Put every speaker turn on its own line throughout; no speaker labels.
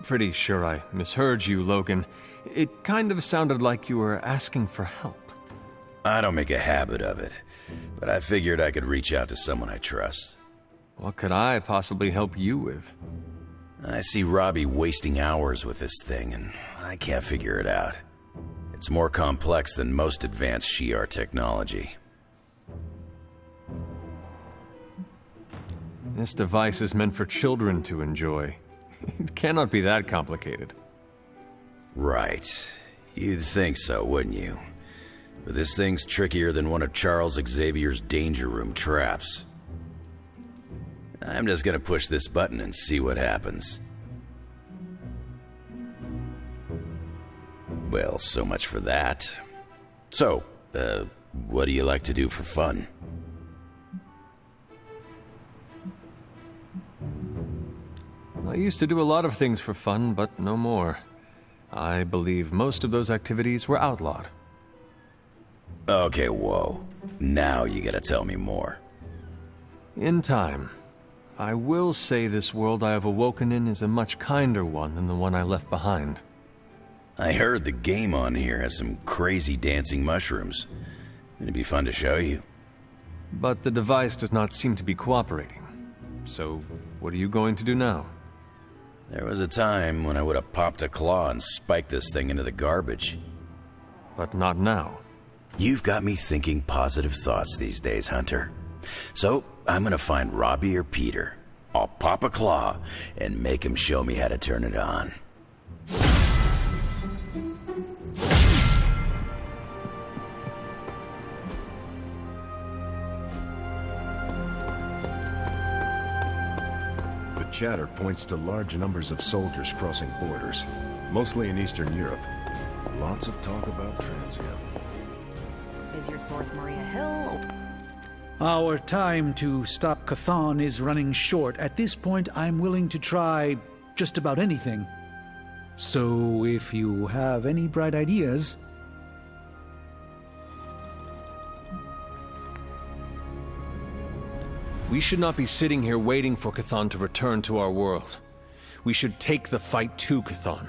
pretty sure I misheard you, Logan. It kind of sounded like you were asking for help.
I don't make a habit of it, but I figured I could reach out to someone I trust.
What could I possibly help you with?
I see Robbie wasting hours with this thing, and I can't figure it out. It's more complex than most advanced Shi'ar technology.
This device is meant for children to enjoy. It cannot be that complicated.
Right. You'd think so, wouldn't you? But this thing's trickier than one of Charles Xavier's danger room traps. I'm just gonna push this button and see what happens. Well, so much for that. So, what do you like to do for fun?
I used to do a lot of things for fun, but no more. I believe most of those activities were outlawed.
Okay, whoa. Now you gotta tell me more.
In time. I will say this world I have awoken in is a much kinder one than the one I left behind.
I heard the game on here has some crazy dancing mushrooms. It'd be fun to show you.
But the device does not seem to be cooperating. So, what are you going to do now?
There was a time when I would have popped a claw and spiked this thing into the garbage.
But not now.
You've got me thinking positive thoughts these days, Hunter. So, I'm gonna find Robbie or Peter. I'll pop a claw and make him show me how to turn it on.
The chatter points to large numbers of soldiers crossing borders, mostly in Eastern Europe. Lots of talk about transient.
Is your source Maria Hill?
Our time to stop Chthon is running short. At this point, I'm willing to try just about anything. So if you have any bright ideas...
We should not be sitting here waiting for Chthon to return to our world. We should take the fight to Chthon.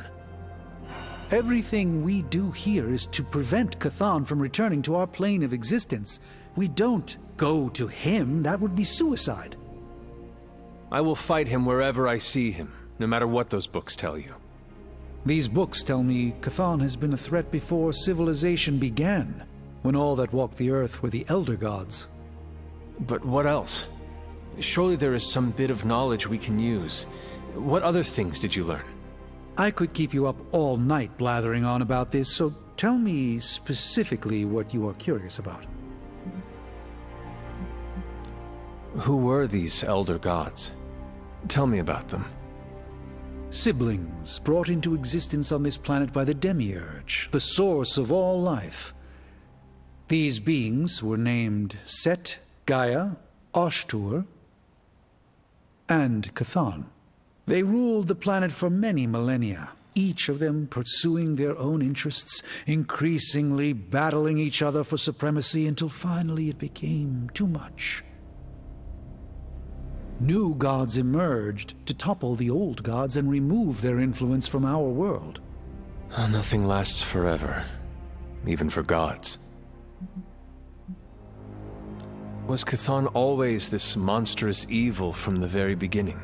Everything we do here is to prevent Chthon from returning to our plane of existence. We don't go to him. That would be suicide.
I will fight him wherever I see him, no matter what those books tell you.
These books tell me Chthon has been a threat before civilization began, when all that walked the earth were the Elder Gods.
But what else? Surely there is some bit of knowledge we can use. What other things did you learn?
I could keep you up all night blathering on about this, so tell me specifically what you are curious about.
Who were these Elder Gods? Tell me about them.
Siblings brought into existence on this planet by the Demiurge, the source of all life. These beings were named Set, Gaia, Ashtur, and Chthon. They ruled the planet for many millennia, each of them pursuing their own interests, increasingly battling each other for supremacy until finally it became too much. New gods emerged to topple the old gods and remove their influence from our world.
Nothing lasts forever, even for gods. Was Chthon always this monstrous evil from the very beginning?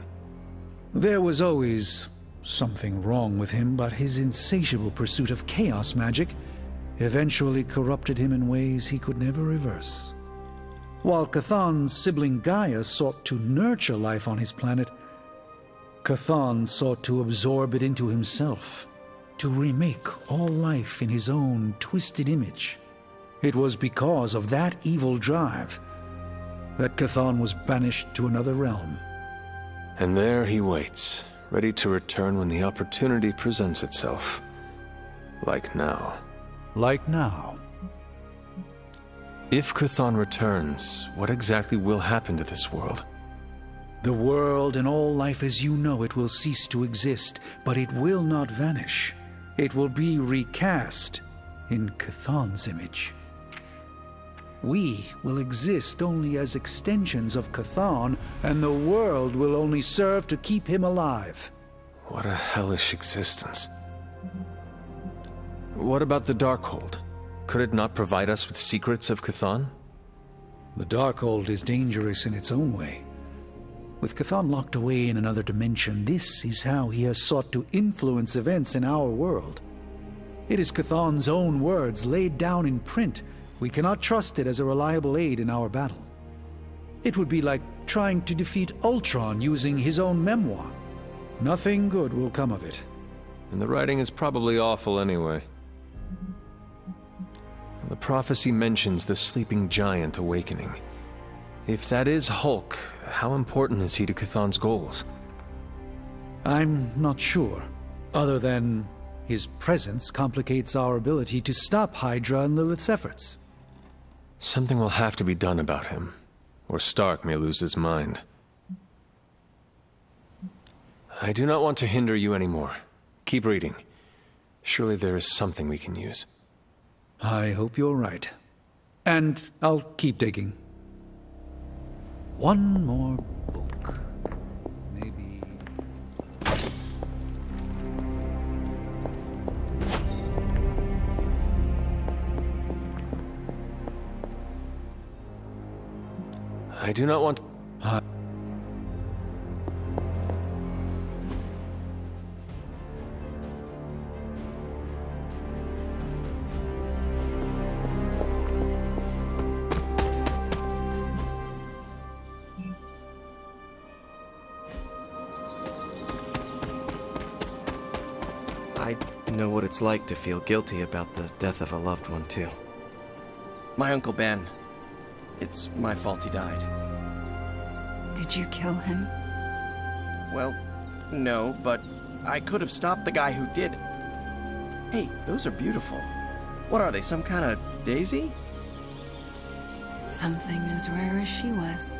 There was always something wrong with him, but his insatiable pursuit of chaos magic eventually corrupted him in ways he could never reverse. While Chthon's sibling Gaia sought to nurture life on his planet, Chthon sought to absorb it into himself, to remake all life in his own twisted image. It was because of that evil drive that Chthon was banished to another realm.
And there he waits, ready to return when the opportunity presents itself. Like now.
Like now.
If Chthon returns, what exactly will happen to this world?
The world and all life as you know it will cease to exist, but it will not vanish. It will be recast in Chthon's image. We will exist only as extensions of Chthon, and the world will only serve to keep him alive.
What a hellish existence. What about the Darkhold? Could it not provide us with secrets of Chthon?
The Darkhold is dangerous in its own way. With Chthon locked away in another dimension, this is how he has sought to influence events in our world. It is Chthon's own words laid down in print. We cannot trust it as a reliable aid in our battle. It would be like trying to defeat Ultron using his own memoir. Nothing good will come of it.
And the writing is probably awful anyway. The prophecy mentions the sleeping giant awakening. If that is Hulk, how important is he to Chthon's goals?
I'm not sure, other than his presence complicates our ability to stop Hydra and Lilith's efforts.
Something will have to be done about him, or Stark may lose his mind. I do not want to hinder you anymore. Keep reading. Surely there is something we can use.
I hope you're right. And I'll keep digging. One more book. Maybe...
I do not want...
I know what it's like to feel guilty about the death of a loved one, too. My Uncle Ben. It's my fault he died.
Did you kill him?
Well, no, but I could have stopped the guy who did. Hey, those are beautiful. What are they, some kind of daisy?
Something as rare as she was.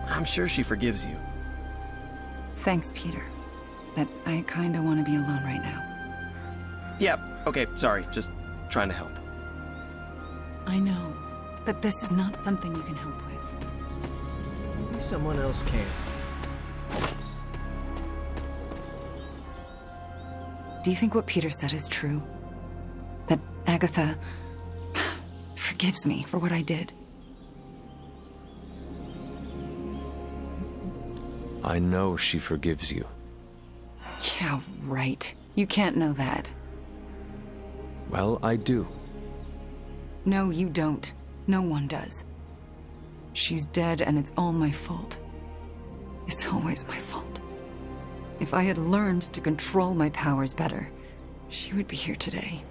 I'm sure she forgives you.
Thanks, Peter. But I kinda want to be alone right now.
Yeah, okay, sorry, just trying to help.
I know, but this is not something you can help with.
Maybe someone else can.
Do you think what Peter said is true? That Agatha forgives me for what I did?
I know she forgives you.
Yeah, right. You can't know that.
Well, I do.
No, you don't. No one does. She's dead and it's all my fault. It's always my fault. If I had learned to control my powers better, she would be here today.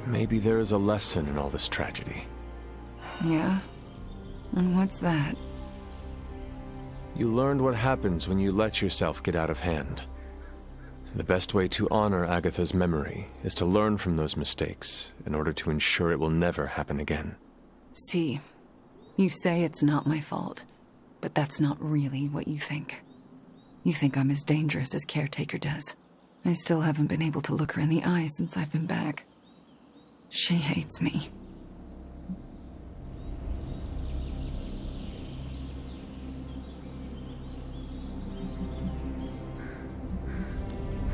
Maybe there is a lesson in all this tragedy.
Yeah? And what's that?
You learned what happens when you let yourself get out of hand. The best way to honor Agatha's memory is to learn from those mistakes in order to ensure it will never happen again.
See, you say it's not my fault, but that's not really what you think. You think I'm as dangerous as Caretaker does. I still haven't been able to look her in the eye since I've been back. She hates me.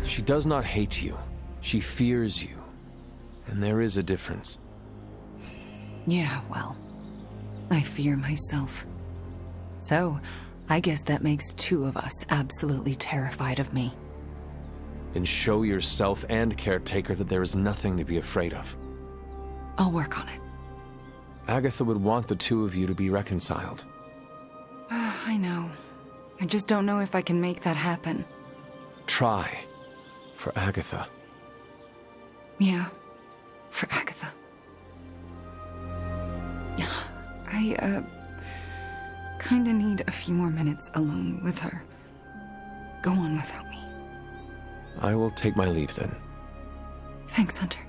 She does not hate you. She fears you. And there is a difference.
Yeah, well, I fear myself. So, I guess that makes two of us absolutely terrified of me.
Then show yourself and Caretaker that there is nothing to be afraid of.
I'll work on it.
Agatha would want the two of you to be reconciled.
I know. I just don't know if I can make that happen.
Try. For Agatha.
Yeah, for Agatha. I, kinda need a few more minutes alone with her. Go on without me.
I will take my leave then.
Thanks, Hunter.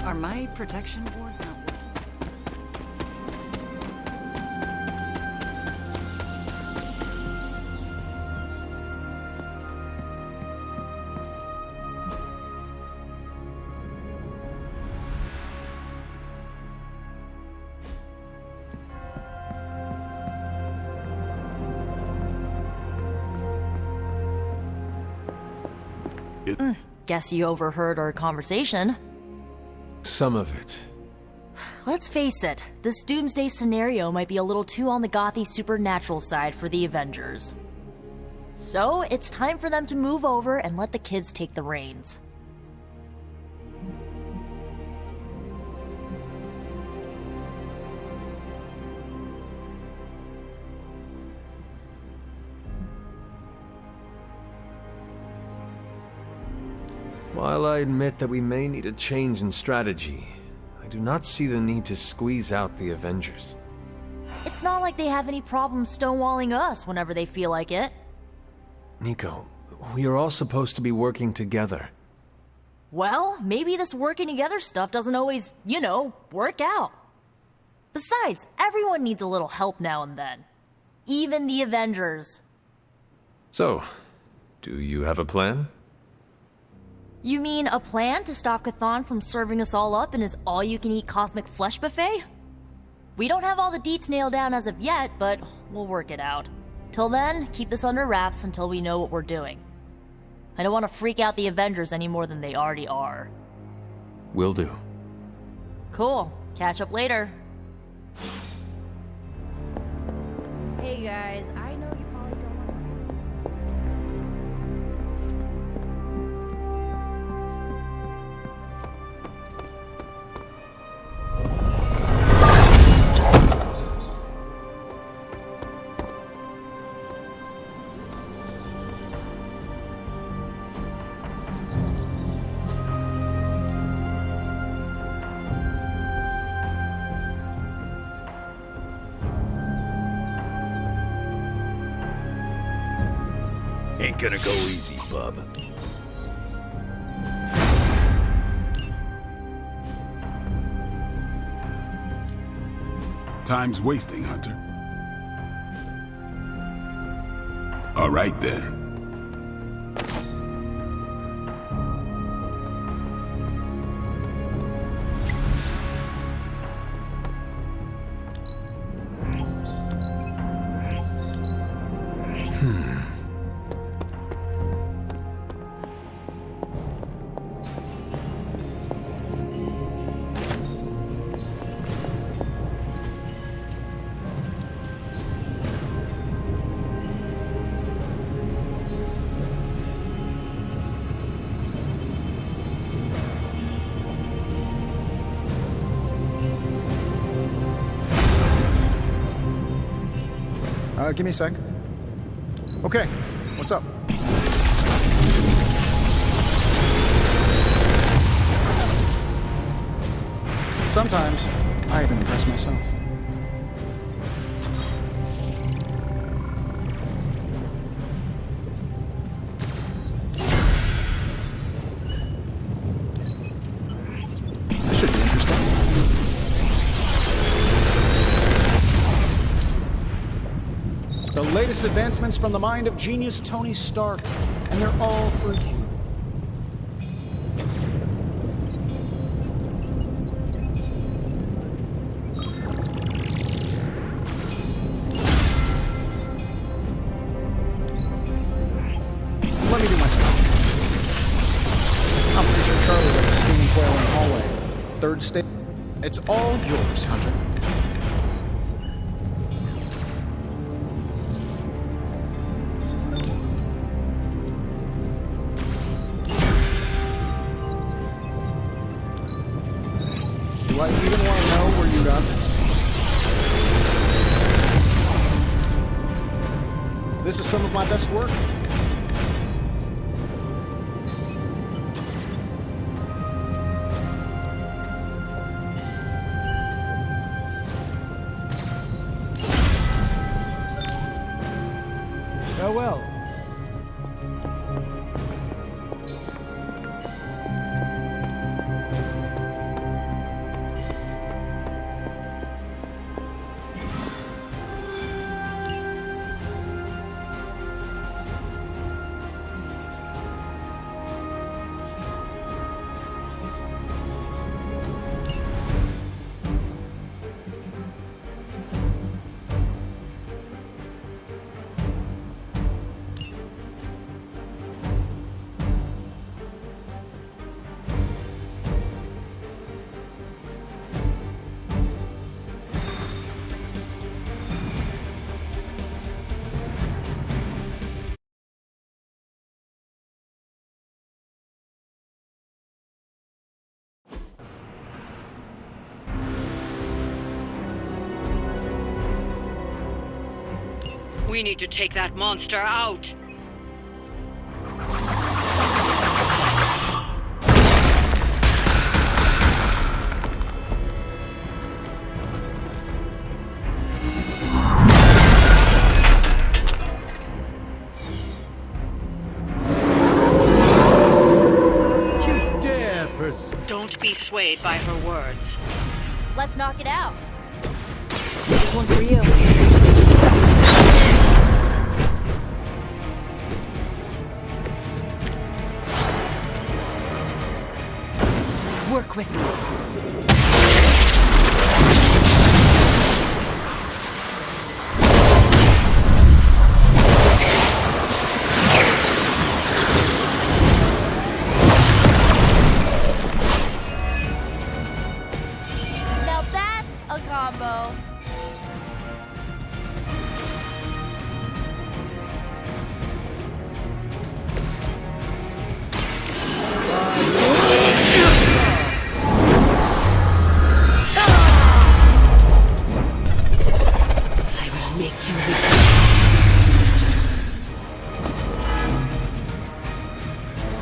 Are my protection wards not working?
Guess you overheard our conversation.
Some of it.
Let's face it, this doomsday scenario might be a little too on the gothy supernatural side for the Avengers. So, it's time for them to move over and let the kids take the reins.
While I admit that we may need a change in strategy, I do not see the need to squeeze out the Avengers.
It's not like they have any problem stonewalling us whenever they feel like it.
Nico, we are all supposed to be working together.
Well, maybe this working together stuff doesn't always, work out. Besides, everyone needs a little help now and then. Even the Avengers.
So, do you have a plan?
You mean a plan to stop Chthon from serving us all up in his all-you-can-eat cosmic flesh buffet? We don't have all the deets nailed down as of yet, but we'll work it out. Till then, keep this under wraps until we know what we're doing. I don't want to freak out the Avengers any more than they already are.
Will do.
Cool. Catch up later.
Hey guys, I know you probably don't want
Ain't gonna go easy, bub.
Time's wasting, Hunter. All right, then.
Give me a sec. Okay, what's up? Sometimes, I even impress myself. This should be interesting. The latest advancements from the mind of genius Tony Stark, and they're all for you. Let me do my thing. I'm pretty sure Charlie left the steaming coil in the hallway. Third stage. It's all yours, Hunter. Do I even want to know where you got this? This is some of my best work. Farewell.
We need to take that monster out. Don't be swayed by her words.
Let's knock it out. This one's for you.
Work with me.
Now that's a combo.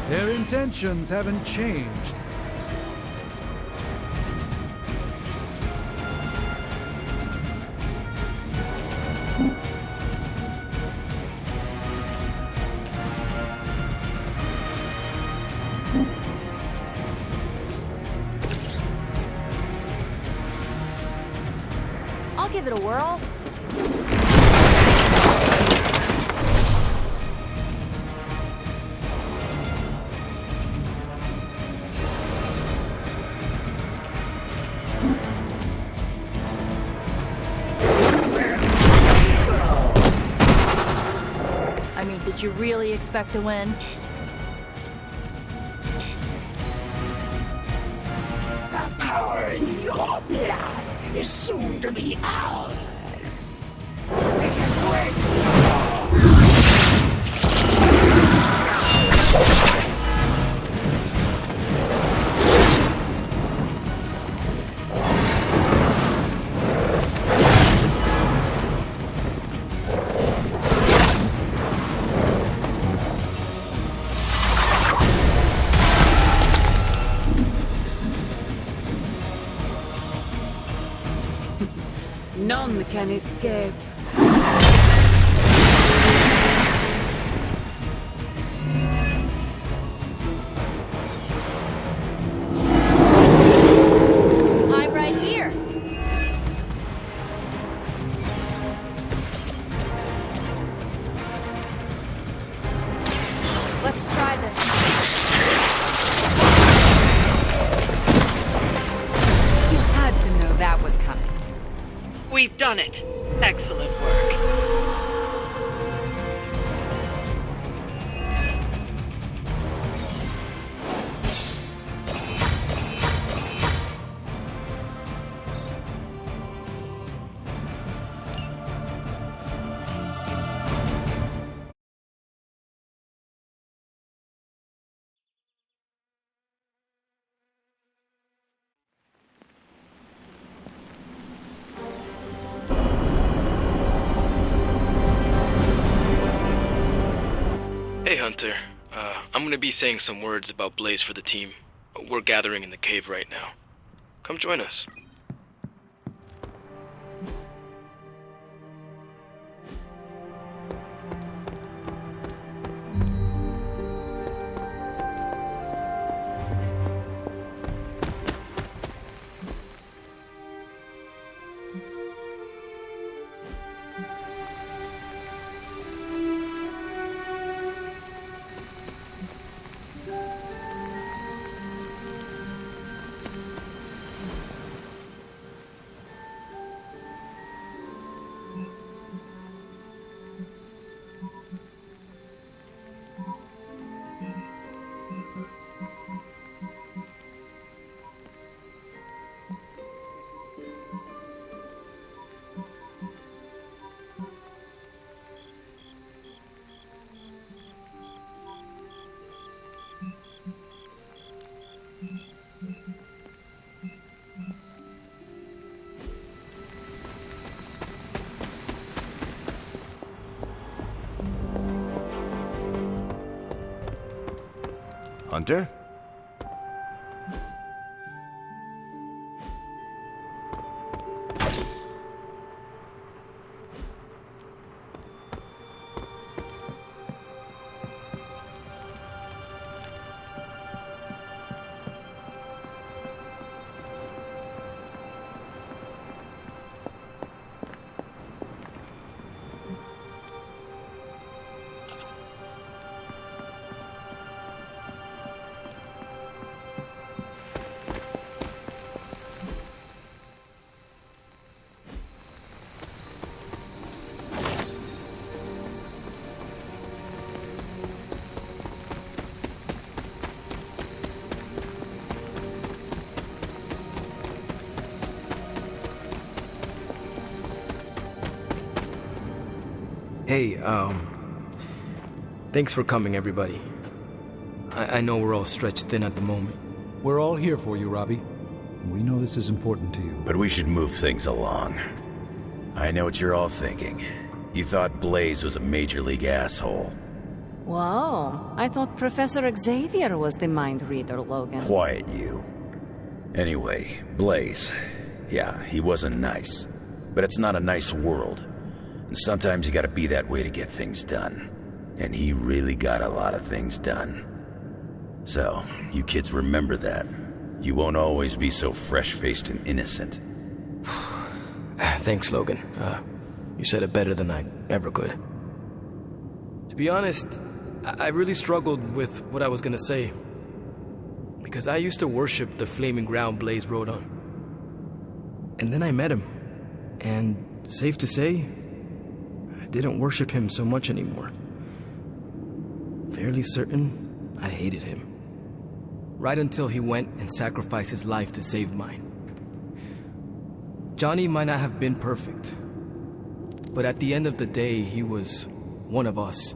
Their intentions haven't changed.
I'll give it a whirl. I mean, did you really expect to win?
The power in your blood is soon to be ours. We can wait.
None can escape.
I'm right here. Let's try this.
You had to know that was coming.
We've done it. Excellent work.
Hey Hunter, I'm gonna be saying some words about Blaze for the team. We're gathering in the cave right now. Come join us.
Hunter?
Hey, thanks for coming, everybody. I know we're all stretched thin at the moment.
We're all here for you, Robbie. We know this is important to you.
But we should move things along. I know what you're all thinking. You thought Blaze was a major league asshole.
Whoa, I thought Professor Xavier was the mind reader, Logan.
Quiet, you. Anyway, Blaze. Yeah, he wasn't nice. But it's not a nice world. And sometimes you gotta be that way to get things done. And he really got a lot of things done. So, you kids remember that. You won't always be so fresh-faced and innocent.
Thanks, Logan. You said it better than I ever could. To be honest, I really struggled with what I was gonna say. Because I used to worship the flaming ground Blaze rode on. And then I met him. And safe to say, I didn't worship him so much anymore. Fairly certain I hated him. Right until he went and sacrificed his life to save mine. Johnny might not have been perfect, but at the end of the day, he was one of us.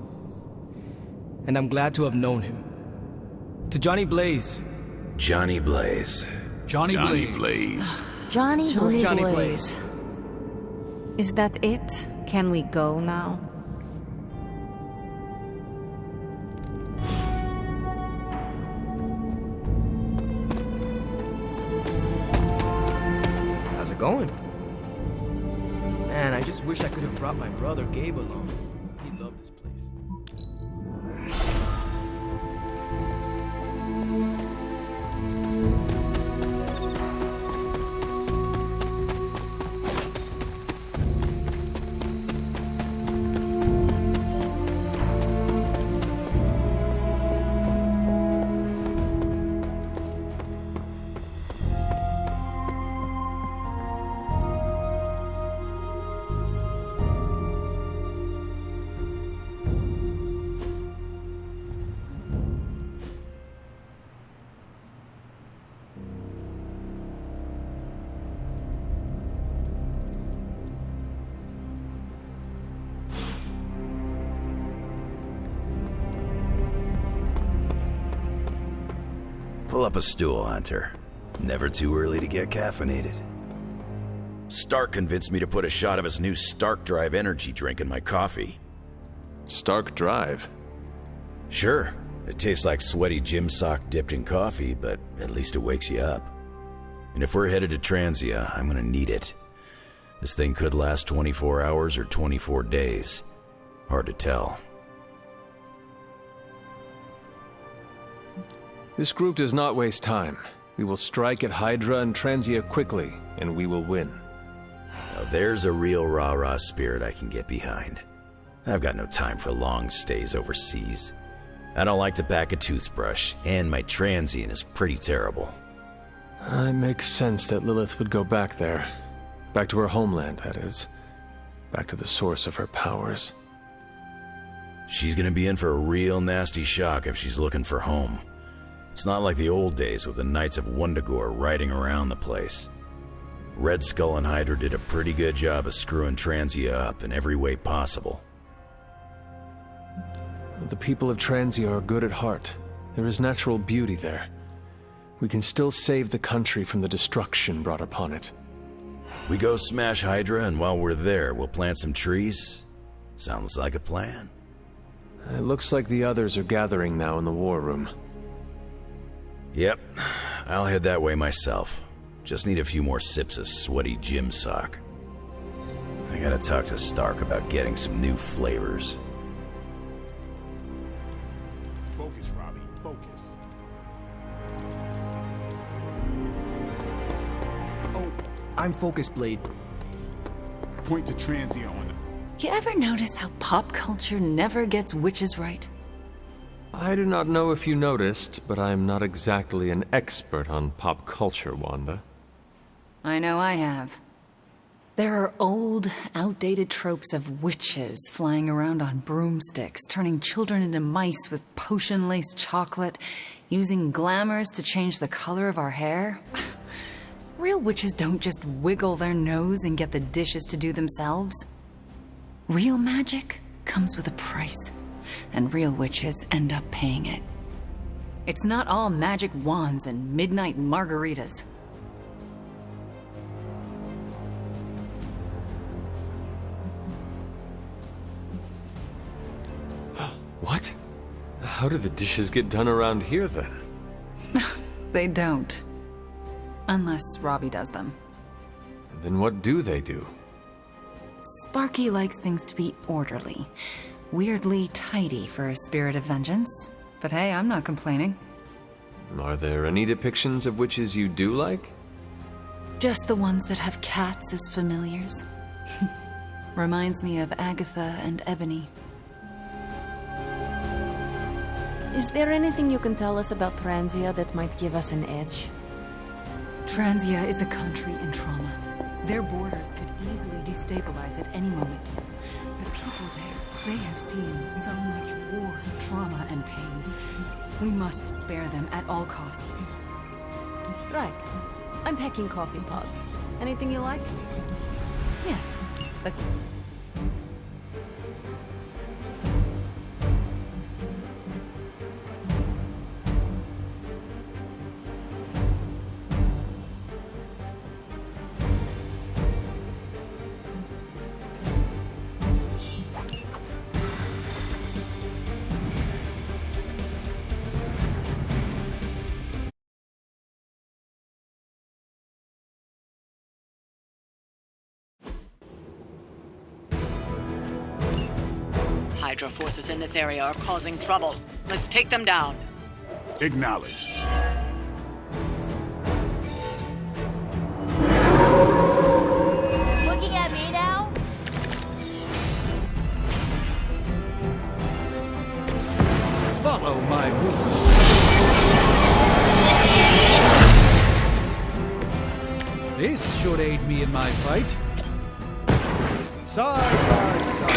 And I'm glad to have known him. To Johnny Blaze.
Johnny Blaze.
Johnny Blaze.
Johnny Blaze.
Johnny Blaze.
Is that it? Can we go now?
How's it going? Man, I just wish I could have brought my brother Gabe along. He'd love this place.
Pull up a stool, Hunter. Never too early to get caffeinated. Stark convinced me to put a shot of his new Stark Drive energy drink in my coffee.
Stark Drive?
Sure. It tastes like sweaty gym sock dipped in coffee, but at least it wakes you up. And if we're headed to Transia, I'm gonna need it. This thing could last 24 hours or 24 days. Hard to tell.
This group does not waste time. We will strike at Hydra and Transia quickly, and we will win.
Now there's a real rah-rah spirit I can get behind. I've got no time for long stays overseas. I don't like to pack a toothbrush, and my transient is pretty terrible.
It makes sense that Lilith would go back there. Back to her homeland, that is. Back to the source of her powers.
She's gonna be in for a real nasty shock if she's looking for home. It's not like the old days with the Knights of Wundagore riding around the place. Red Skull and Hydra did a pretty good job of screwing Transia up in every way possible.
The people of Transia are good at heart. There is natural beauty there. We can still save the country from the destruction brought upon it.
We go smash Hydra, and while we're there, we'll plant some trees? Sounds like a plan.
It looks like the others are gathering now in the war room.
Yep, I'll head that way myself. Just need a few more sips of sweaty gym sock. I gotta talk to Stark about getting some new flavors.
Focus, Robbie, focus.
Oh, I'm focused, Blade.
Point to Transia on them.
You ever notice how pop culture never gets witches right?
I do not know if you noticed, but I am not exactly an expert on pop culture, Wanda.
I know I have. There are old, outdated tropes of witches flying around on broomsticks, turning children into mice with potion-laced chocolate, using glamours to change the color of our hair. Real witches don't just wiggle their nose and get the dishes to do themselves. Real magic comes with a price, and real witches end up paying it. It's not all magic wands and midnight margaritas.
What? How do the dishes get done around here, then?
They don't. Unless Robbie does them.
Then what do they do?
Sparky likes things to be orderly. Weirdly tidy for a spirit of vengeance. But hey, I'm not complaining.
Are there any depictions of witches you do like?
Just the ones that have cats as familiars. Reminds me of Agatha and Ebony.
Is there anything you can tell us about Transia that might give us an edge?
Transia is a country in trauma. Their borders could easily destabilize at any moment. The people there, they have seen so much war, trauma, and pain. We must spare them at all costs.
Right. I'm packing coffee pods. Anything you like?
Yes.
Hydra forces in this area are causing trouble. Let's take them down.
Acknowledged.
Looking at me now?
Follow my movement. This should aid me in my fight.
Side by side.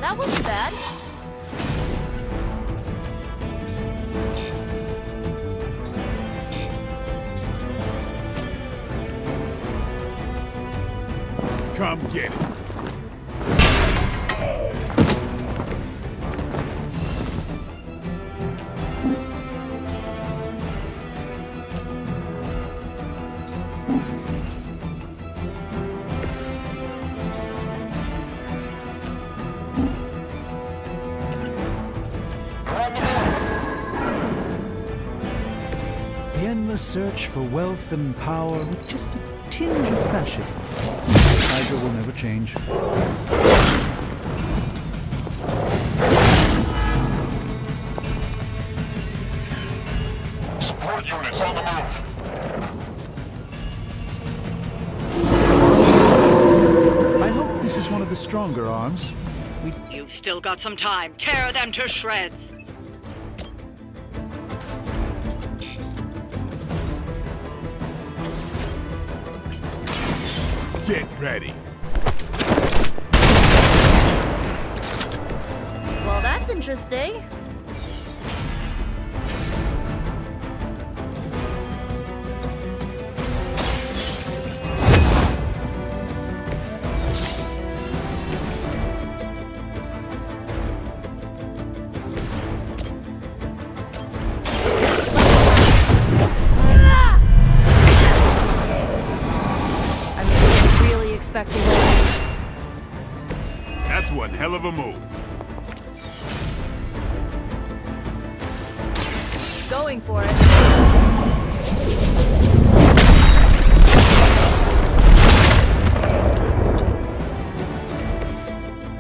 That wasn't bad.
Come get it.
The endless search for wealth and power with just a tinge of fascism. Hydra will never change.
Support units on the move.
I hope this is one of the stronger arms.
You've still got some time. Tear them to shreds.
Get ready.
Well, that's interesting.
hell of a move.
Going for it.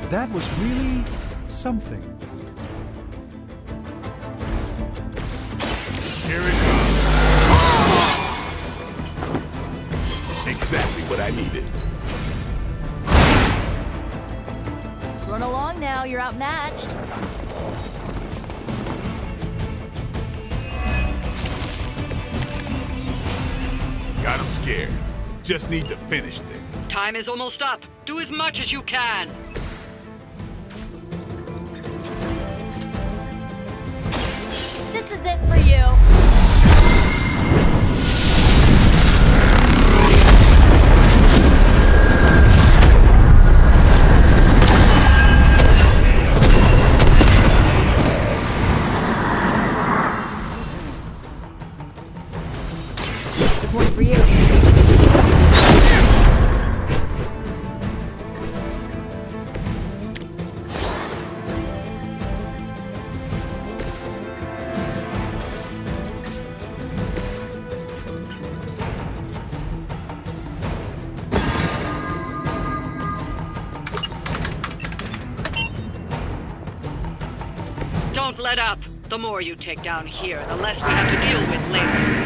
That was really something.
Here it comes. Exactly what I needed.
Run along now, you're outmatched.
Got him scared. Just need to finish this.
Time is almost up. Do as much as you can.
This is it for you.
This one for you.
Don't let up. The more you take down here, the less we have to deal with later.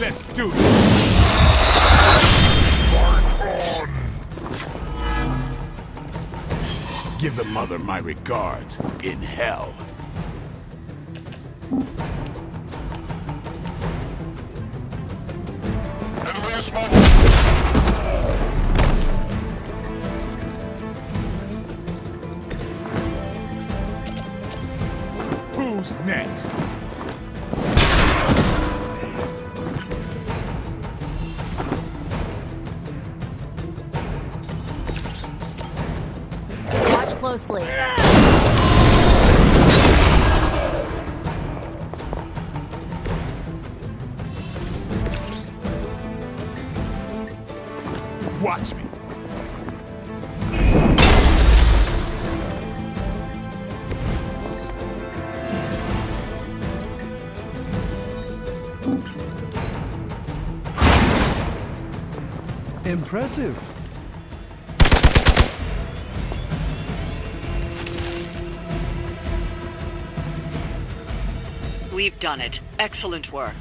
Let's do this. Give the mother my regards in hell. Who's next?
Watch closely.
Watch me.
Impressive.
We've done it. Excellent work.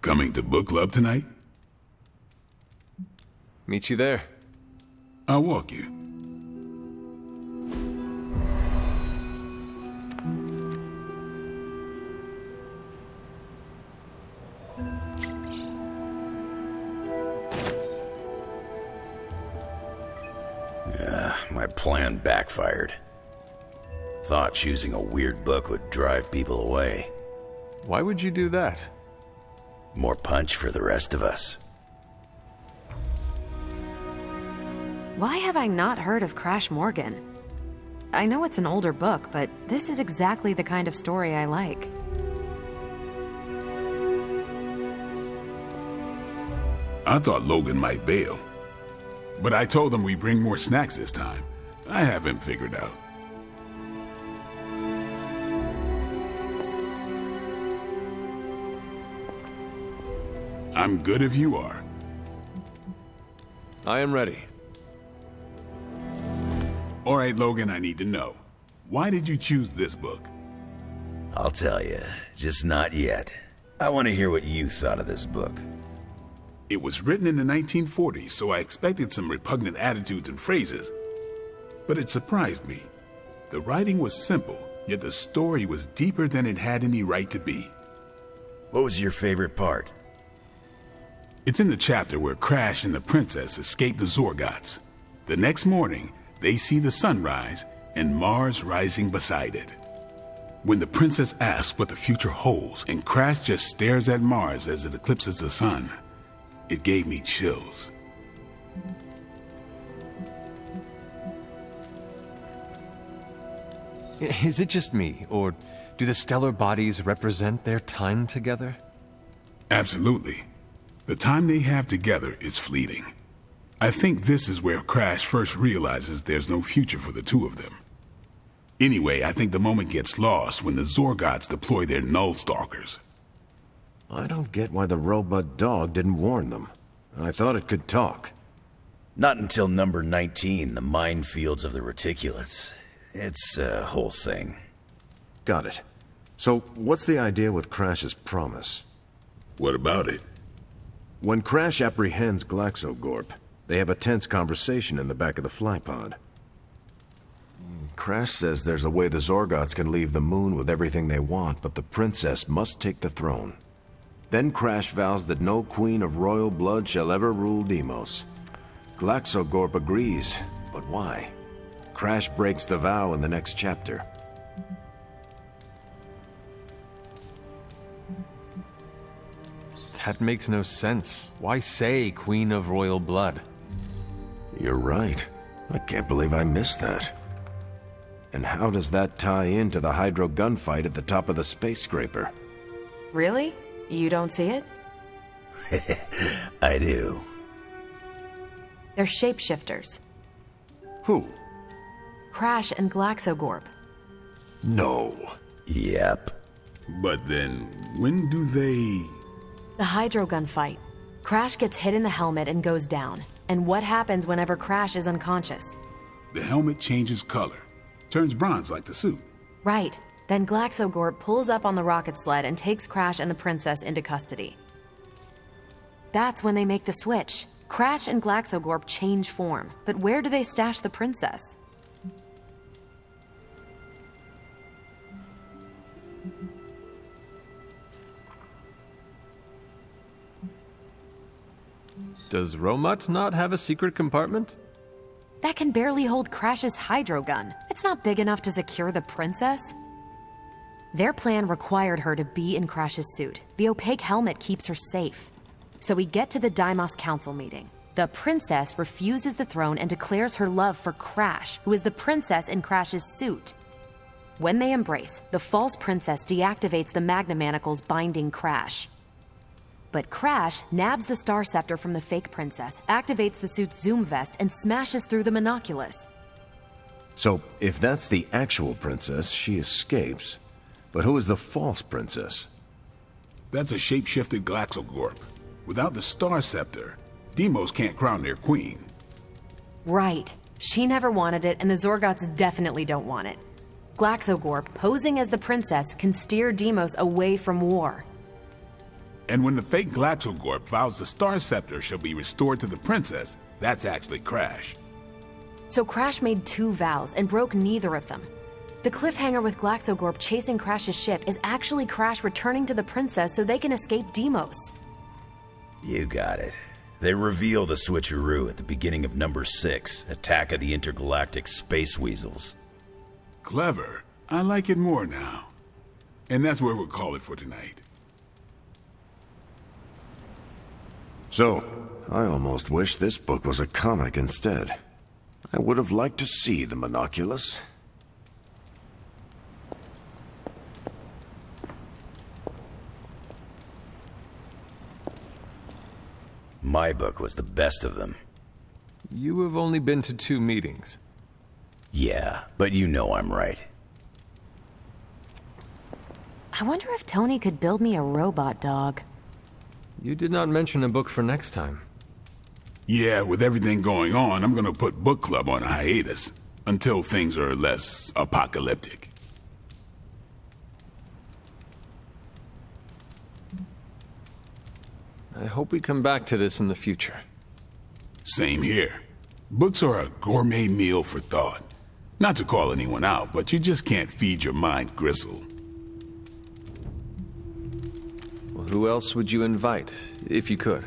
Coming to book club tonight?
Meet you there.
I'll walk you.
My plan backfired. Thought choosing a weird book would drive people away.
Why would you do that?
More punch for the rest of us.
Why have I not heard of Crash Morgan? I know it's an older book, but this is exactly the kind of story I like.
I thought Logan might bail. But I told him we bring more snacks this time. I have him figured out. I'm good if you are.
I am ready.
All right, Logan, I need to know. Why did you choose this book?
I'll tell you, just not yet. I want to hear what you thought of this book.
It was written in the 1940s, so I expected some repugnant attitudes and phrases. But it surprised me. The writing was simple, yet the story was deeper than it had any right to be.
What was your favorite part?
It's in the chapter where Crash and the princess escape the Zorgots. The next morning, they see the sun rise and Mars rising beside it. When the princess asks what the future holds and Crash just stares at Mars as it eclipses the sun, it gave me chills.
Is it just me, or do the stellar bodies represent their time together?
Absolutely. The time they have together is fleeting. I think this is where Crash first realizes there's no future for the two of them. Anyway, I think the moment gets lost when the Zorgots deploy their Null Stalkers.
I don't get why the robot dog didn't warn them. I thought it could talk.
Not until number 19, the minefields of the reticulates. It's a whole thing.
Got it. So, what's the idea with Crash's promise?
What about it?
When Crash apprehends Glaxogorp, they have a tense conversation in the back of the flypod. Crash says there's a way the Zorgots can leave the moon with everything they want, but the princess must take the throne. Then Crash vows that no queen of royal blood shall ever rule Deimos. Glaxogorp agrees, but why? Crash breaks the vow in the next chapter.
That makes no sense. Why say Queen of Royal Blood?
You're right. I can't believe I missed that. And how does that tie into the Hydro gunfight at the top of the space scraper?
Really? You don't see it?
I do.
They're shapeshifters.
Who?
Crash and Glaxogorp.
No.
Yep.
But then, when do they...
The Hydro gunfight. Crash gets hit in the helmet and goes down. And what happens whenever Crash is unconscious?
The helmet changes color. Turns bronze like the suit.
Right. Then Glaxogorp pulls up on the rocket sled and takes Crash and the princess into custody. That's when they make the switch. Crash and Glaxogorp change form. But where do they stash the princess?
Does Romut not have a secret compartment?
That can barely hold Crash's hydro gun. It's not big enough to secure the princess. Their plan required her to be in Crash's suit. The opaque helmet keeps her safe. So we get to the Deimos Council meeting. The princess refuses the throne and declares her love for Crash, who is the princess in Crash's suit. When they embrace, the false princess deactivates the Magna Manacles binding Crash. But Crash nabs the Star Scepter from the fake princess, activates the suit's zoom vest, and smashes through the monoculus.
So, if that's the actual princess, she escapes. But who is the false princess?
That's a shape-shifted Glaxogorp. Without the Star Scepter, Deimos can't crown their queen.
Right. She never wanted it, and the Zorgots definitely don't want it. Glaxogorp, posing as the princess, can steer Deimos away from war.
And when the fake Glaxogorp vows the Star Scepter shall be restored to the princess, that's actually Crash.
So Crash made two vows and broke neither of them. The cliffhanger with Glaxogorp chasing Crash's ship is actually Crash returning to the princess so they can escape Deimos.
You got it. They reveal the switcheroo at the beginning of number 6, Attack of the Intergalactic Space Weasels.
Clever. I like it more now. And that's where we'll call it for tonight.
So, I almost wish this book was a comic instead. I would have liked to see the monoculus.
My book was the best of them.
You have only been to 2 meetings.
Yeah, but you know I'm right.
I wonder if Tony could build me a robot dog.
You did not mention a book for next time.
Yeah, with everything going on, I'm gonna put book club on a hiatus. Until things are less apocalyptic.
I hope we come back to this in the future.
Same here. Books are a gourmet meal for thought. Not to call anyone out, but you just can't feed your mind gristle.
Well, who else would you invite, if you could?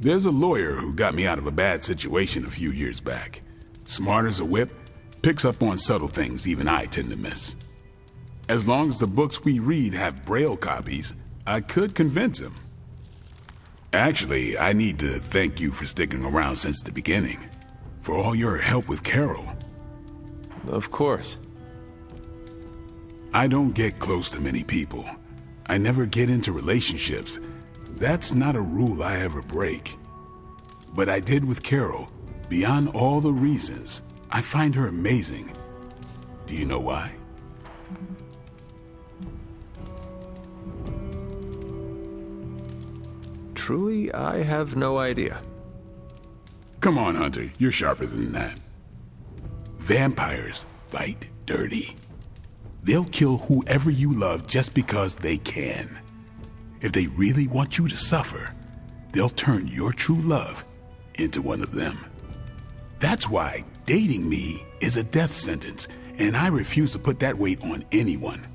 There's a lawyer who got me out of a bad situation a few years back. Smart as a whip, picks up on subtle things even I tend to miss. As long as the books we read have Braille copies, I could convince him. Actually, I need to thank you for sticking around since the beginning. For all your help with Carol.
Of course.
I don't get close to many people. I never get into relationships. That's not a rule I ever break. But I did with Carol. Beyond all the reasons, I find her amazing. Do you know why?
Truly, I have no idea.
Come on, Hunter. You're sharper than that. Vampires fight dirty. They'll kill whoever you love just because they can. If they really want you to suffer, they'll turn your true love into one of them. That's why dating me is a death sentence, and I refuse to put that weight on anyone.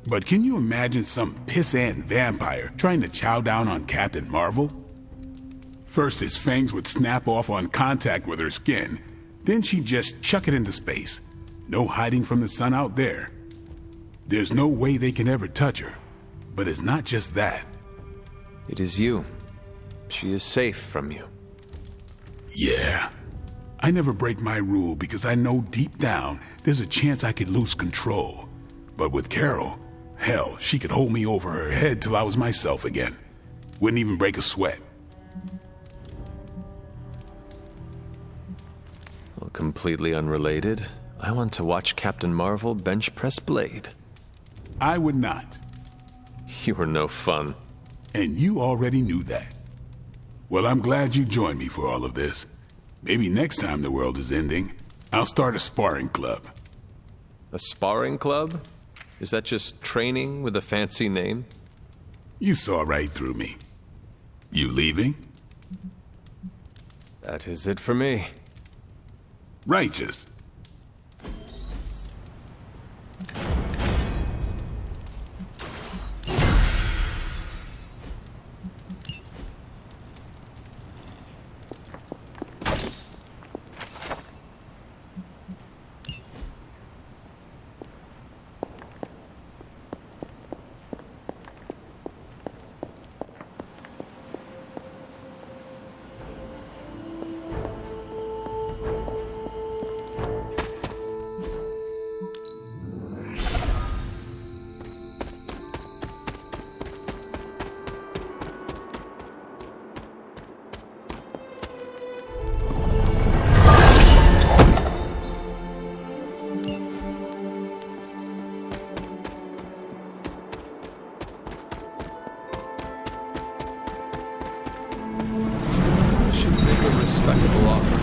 But can you imagine some pissant vampire trying to chow down on Captain Marvel? First, his fangs would snap off on contact with her skin. Then she'd just chuck it into space. No hiding from the sun out there. There's no way they can ever touch her. But it's not just that.
It is you. She is safe from you.
Yeah. I never break my rule because I know deep down there's a chance I could lose control. But with Carol, hell, she could hold me over her head till I was myself again. Wouldn't even break a sweat.
Well, completely unrelated, I want to watch Captain Marvel bench press Blade.
I would not.
You were no fun.
And you already knew that. Well, I'm glad you joined me for all of this. Maybe next time the world is ending, I'll start a sparring club.
A sparring club? Is that just training with a fancy name?
You saw right through me. You leaving?
That is it for me.
Righteous.
Respectable offer.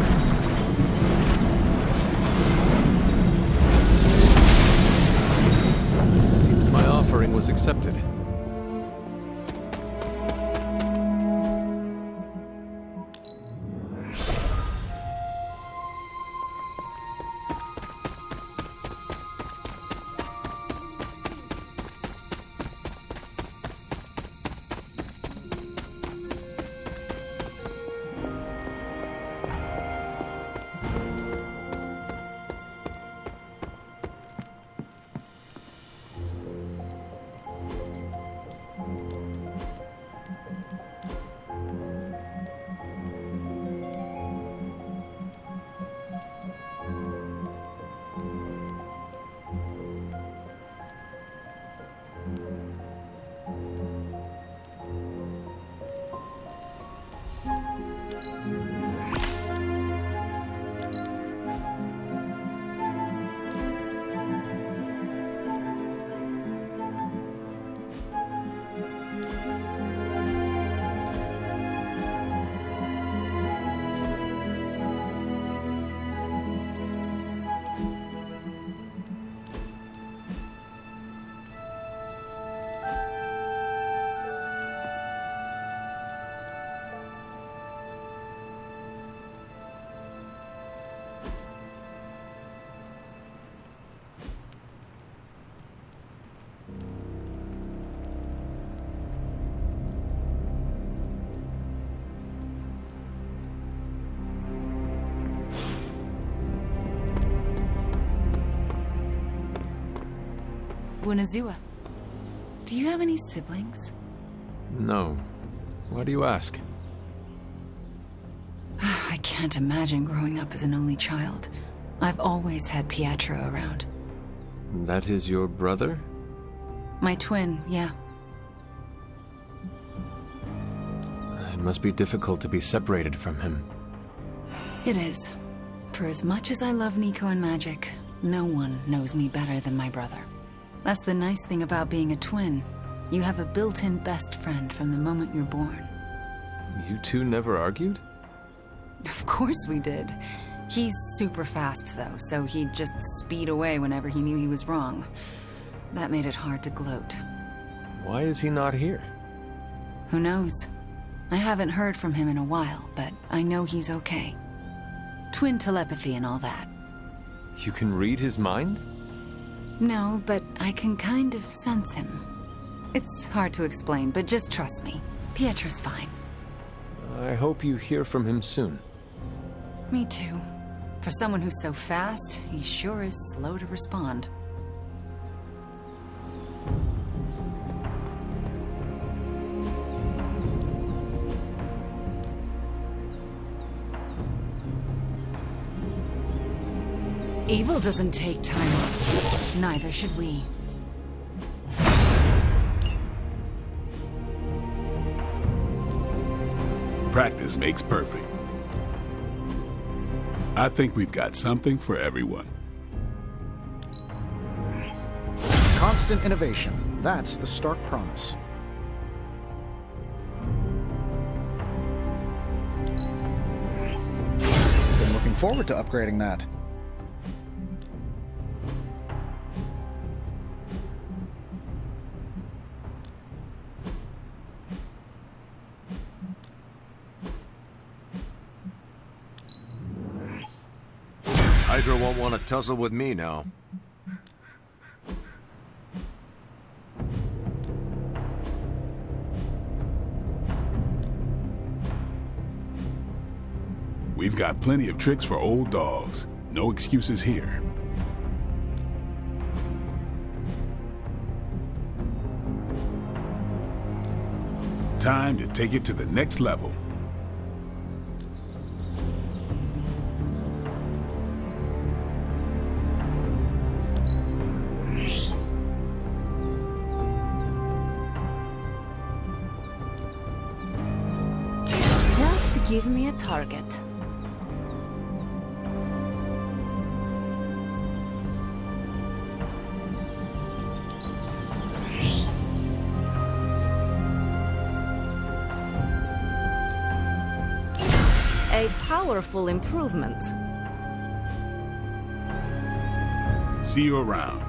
It seems my offering was accepted.
Bunazua. Do you have any siblings?
No. Why do you ask?
I can't imagine growing up as an only child. I've always had Pietro around.
That is your brother?
My twin, yeah.
It must be difficult to be separated from him.
It is. For as much as I love Nico and magic, no one knows me better than my brother. That's the nice thing about being a twin. You have a built-in best friend from the moment you're born.
You two never argued?
Of course we did. He's super fast, though, so he'd just speed away whenever he knew he was wrong. That made it hard to gloat.
Why is he not here?
Who knows? I haven't heard from him in a while, but I know he's okay. Twin telepathy and all that.
You can read his mind?
No, but I can kind of sense him. It's hard to explain, but just trust me. Pietro's fine.
I hope you hear from him soon.
Me too. For someone who's so fast, he sure is slow to respond. Evil doesn't take time off. Neither should we.
Practice makes perfect. I think we've got something for everyone.
Constant innovation. That's the Stark promise. Been looking forward to upgrading that.
Hydra won't want to tussle with me now.
We've got plenty of tricks for old dogs. No excuses here. Time to take it to the next level.
Just give me a target. A powerful improvement.
See you around.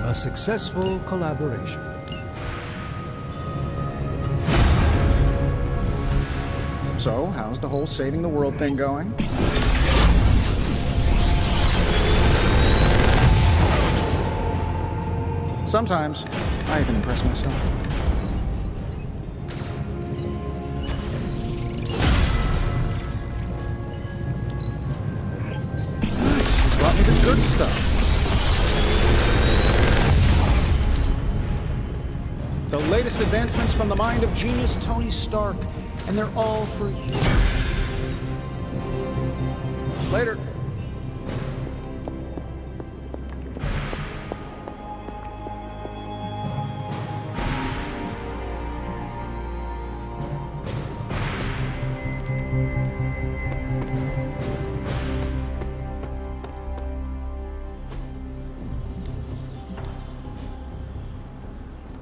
A successful collaboration.
So, how's the whole saving the world thing going? Sometimes, I even impress myself. Nice, you brought me the good stuff. The latest advancements from the mind of genius Tony Stark, and they're all for you. Later.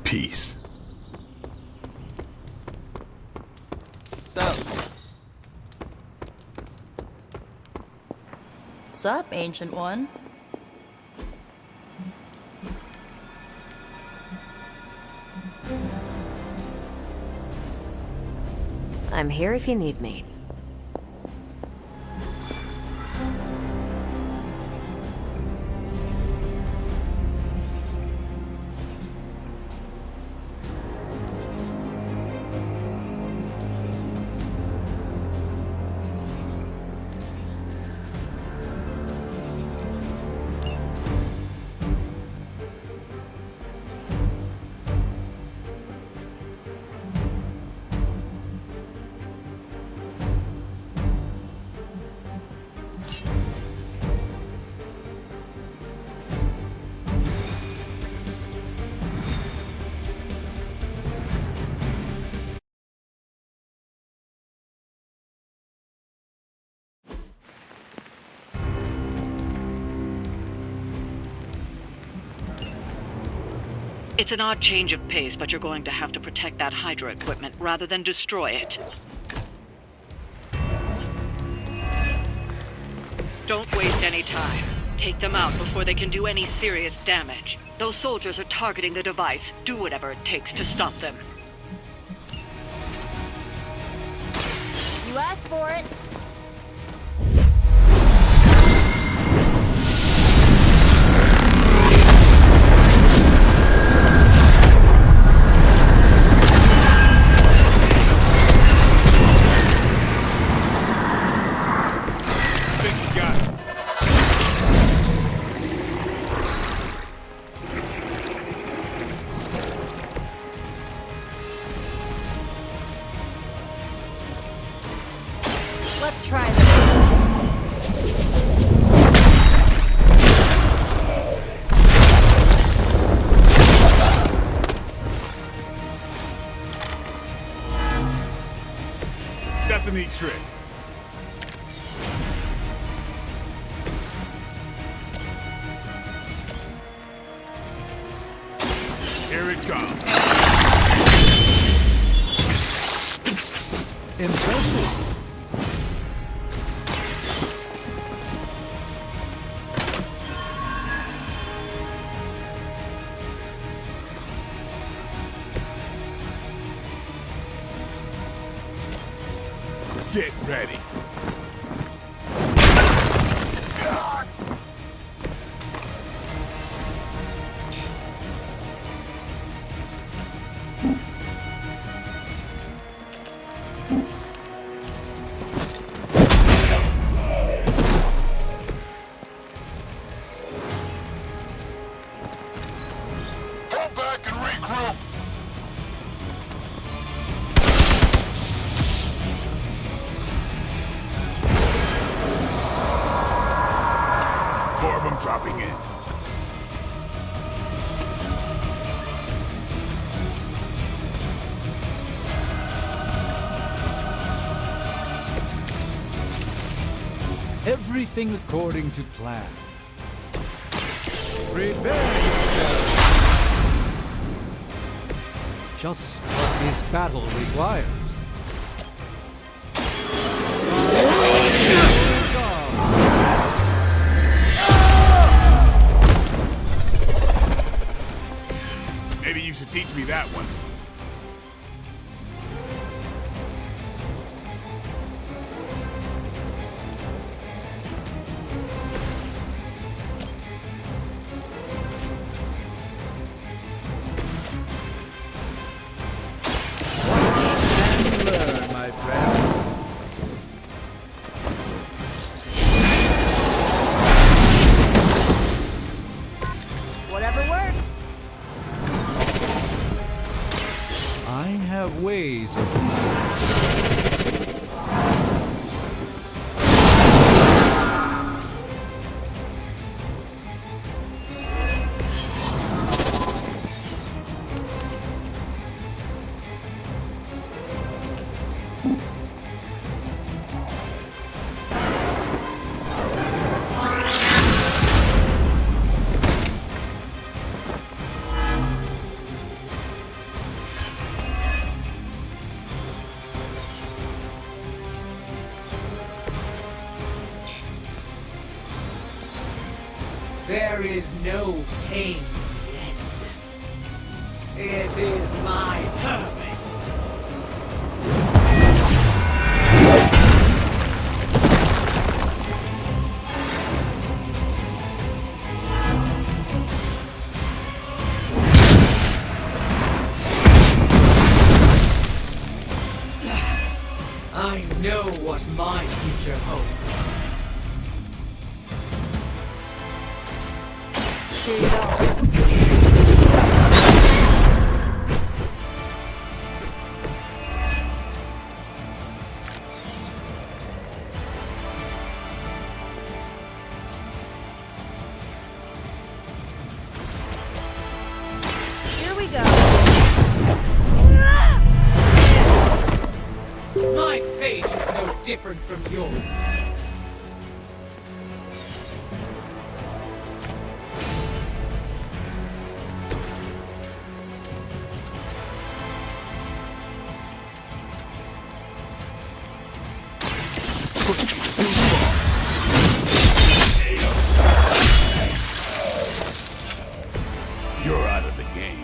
Peace.
Sup? Sup, Ancient One?
I'm here if you need me.
It's an odd change of pace, but you're going to have to protect that Hydra equipment rather than destroy it. Don't waste any time. Take them out before they can do any serious damage. Those soldiers are targeting the device. Do whatever it takes to stop them.
You asked for it. Let's try this.
That's a neat trick. Here it comes.
Impressive.
Get ready.
Come back and regroup.
More of them dropping in.
Everything according to plan. Prepare yourself. Just what this battle requires.
Maybe you should teach me that one.
And learn, my friends.
Whatever works.
I have ways of...
There is no pain in the end. It is my purpose. I know what my future holds.
Here we go.
My fate is no different from yours.
You're out of the game.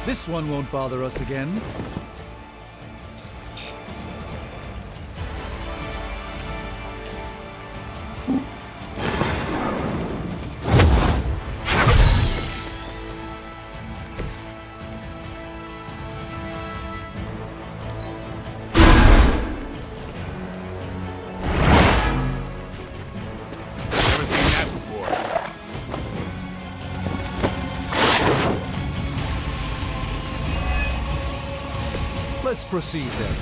This one won't bother us again.
Never seen that before.
Let's proceed then.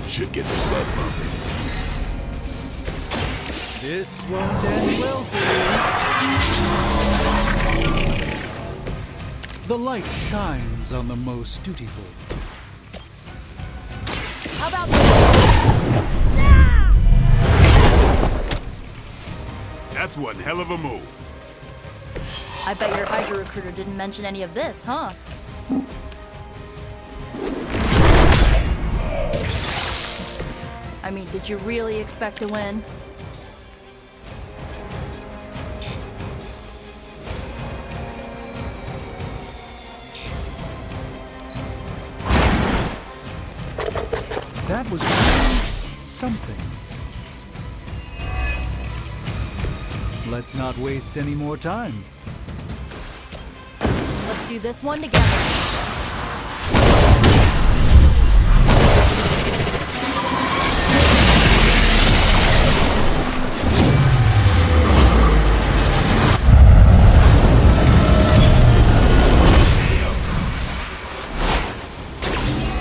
Should get the blood pumping.
This won't end well for you. The light shines on the most dutiful.
How about
That's one hell of a move.
I bet your Hydra recruiter didn't mention any of this, huh? I mean, did you really expect to win?
That was really something. Let's not waste any more time.
Let's do this one together.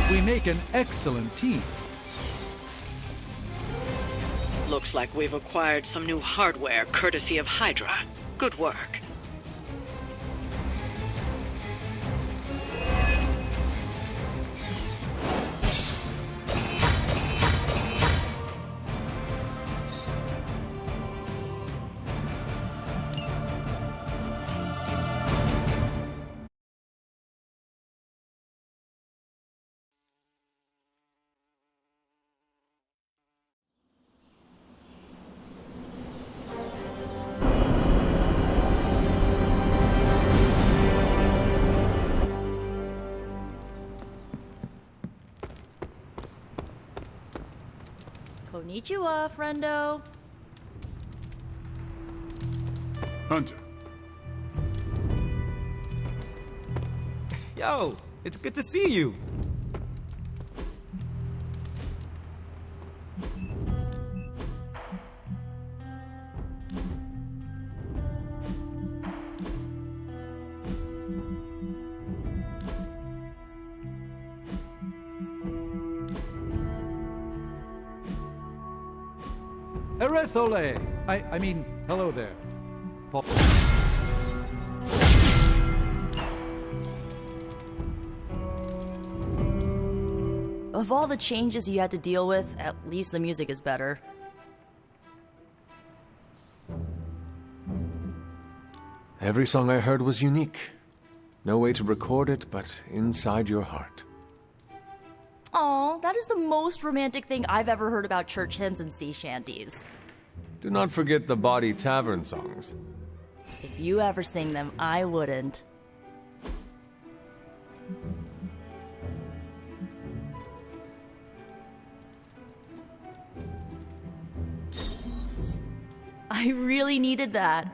We make an excellent team.
Looks like we've acquired some new hardware courtesy of Hydra. Good work.
Konnichiwa, friendo.
Hunter.
Yo, it's good to see you.
Erethole! I mean, hello there. Paul.
Of all the changes you had to deal with, at least the music is better.
Every song I heard was unique. No way to record it, but inside your heart.
Aw, that is the most romantic thing I've ever heard about church hymns and sea shanties.
Do not forget the bawdy tavern songs.
If you ever sing them, I wouldn't. I really needed that.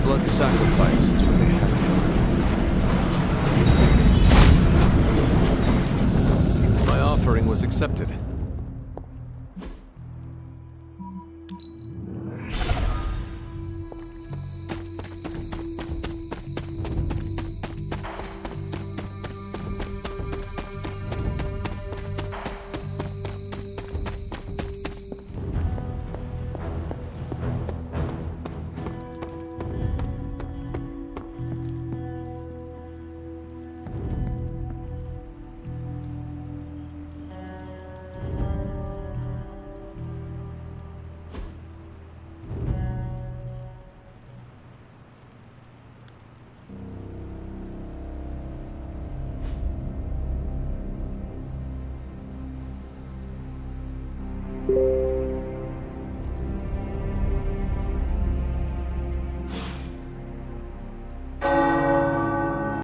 blood sacrifice is what they have. Seems my offering was accepted.